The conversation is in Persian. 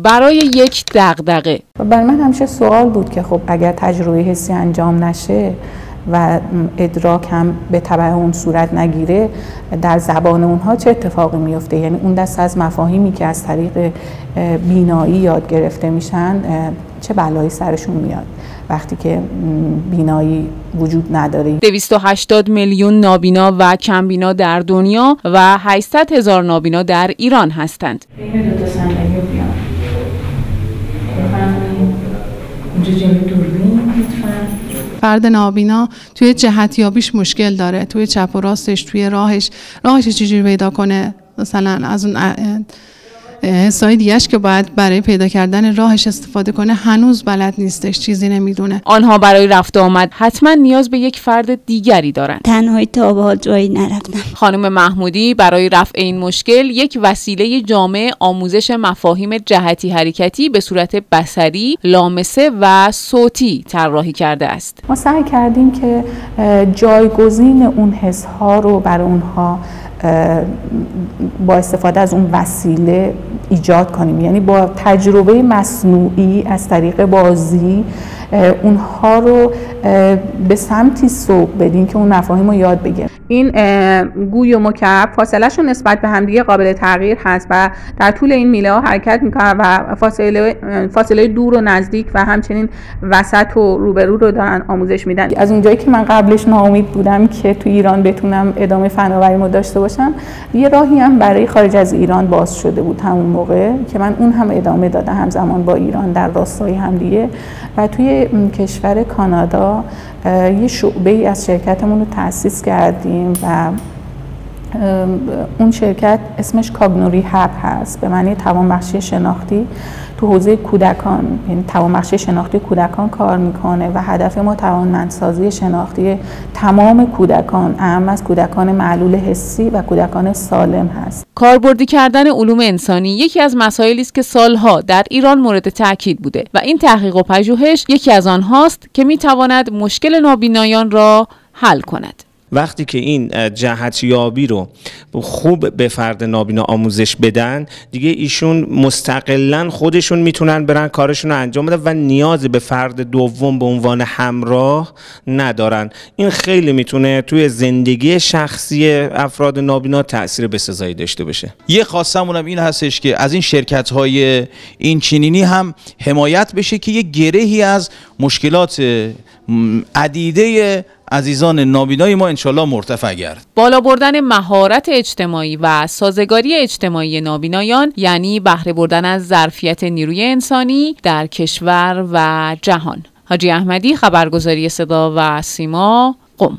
برای یک دغدغه. برای من همیشه سوال بود که خب اگر تجربه حسی انجام نشه و ادراک هم به تبع اون صورت نگیره، در زبان اونها چه اتفاقی میفته؟ یعنی اون دست از مفاهیمی که از طریق بینایی یاد گرفته میشن چه بلایی سرشون میاد وقتی که بینایی وجود نداره. 280 میلیون نابینا و کمبینا در دنیا و 800,000 نابینا در ایران هستند. این دو تا صندلی رو بیان. اونجا جلوی دوربین فرد نابینا توی جهتیابیش مشکل داره، توی چپ و راستش، توی راهش چجوری پیدا کنه، مثلا از اون حسای دیگه‌اش که باید برای پیدا کردن راهش استفاده کنه هنوز بلد نیستش، چیزی نمیدونه. آنها برای رفت آمد حتما نیاز به یک فرد دیگری دارند. تنهایی تا به حال جایی نرفتم. خانم محمودی برای رفع این مشکل یک وسیله جامع آموزش مفاهیم جهتی حرکتی به صورت بصری، لامسه و صوتی طراحی کرده است. ما سعی کردیم که جایگزین اون حس‌ها رو برای اونها با استفاده از اون وسیله ایجاد کنیم، یعنی با تجربه مصنوعی از طریق بازی اونها رو به سمتی سوق بدیم که اون مفاهیم رو یاد بگیرن. این گوی و مکعب فاصلهشون نسبت به همدیگه قابل تغییر هست و در طول این میله ها حرکت میکنن و فاصله دور و نزدیک و همچنین وسط و روبرو رو دارن آموزش میدن. از اونجایی که من قبلش ناامید بودم که تو ایران بتونم ادامه فناوریمو داشته باشم، یه راهی هم برای خارج از ایران باز شده بود همون موقع که من اون هم ادامه دادم همزمان با ایران در راستای همدیگه و توی کشور کانادا یه شعبه‌ای از شرکتمون رو تأسیس کردیم و اون شرکت اسمش کاگنوری هب هست، به معنی توانبخشی شناختی تو حوزه کودکان، یعنی توانبخشی شناختی کودکان کار میکنه و هدف ما توانمندسازی شناختی تمام کودکان، اهم از کودکان معلول حسی و کودکان سالم هست. کاربردی کردن علوم انسانی یکی از مسائلی است که سالها در ایران مورد تاکید بوده و این تحقیق و پژوهش یکی از آنهاست که میتواند مشکل نابینایان را حل کند. وقتی که این جهتیابی رو خوب به فرد نابینا آموزش بدن، دیگه ایشون مستقلاً خودشون میتونن برن کارشون رو انجام بدن و نیازی به فرد دوم به عنوان همراه ندارن. این خیلی میتونه توی زندگی شخصی افراد نابینا تأثیر بسزایی داشته باشه. یه خواستمونم این هستش که از این شرکت‌های این چنینی هم حمایت بشه که یه گرهی از مشکلات عدیده عزیزان نابینای ما انشالله مرتفع گردد. بالا بردن مهارت اجتماعی و سازگاری اجتماعی نابینایان یعنی بهره بردن از ظرفیت نیروی انسانی در کشور و جهان. حاجی احمدی، خبرگزاری صدا و سیما، قم.